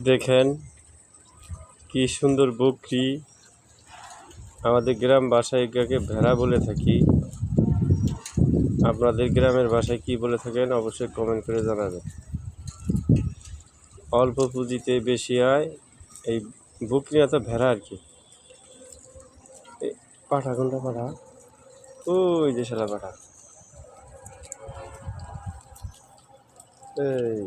দেখেন কি সুন্দর বকরি। আমাদের গ্রাম ভাষায় এটাকে ভেড়া বলে থাকি। আপনাদের গ্রামের ভাষায় কি বলে থাকেন অবশ্যই কমেন্ট করে জানাবেন। অল্প পুঁজিতে বেশি আয়, এই বকরি এত ভেড়া আর কি। পাঠা কোনটা পাঠা? ওই যে শালা পাঠা। এই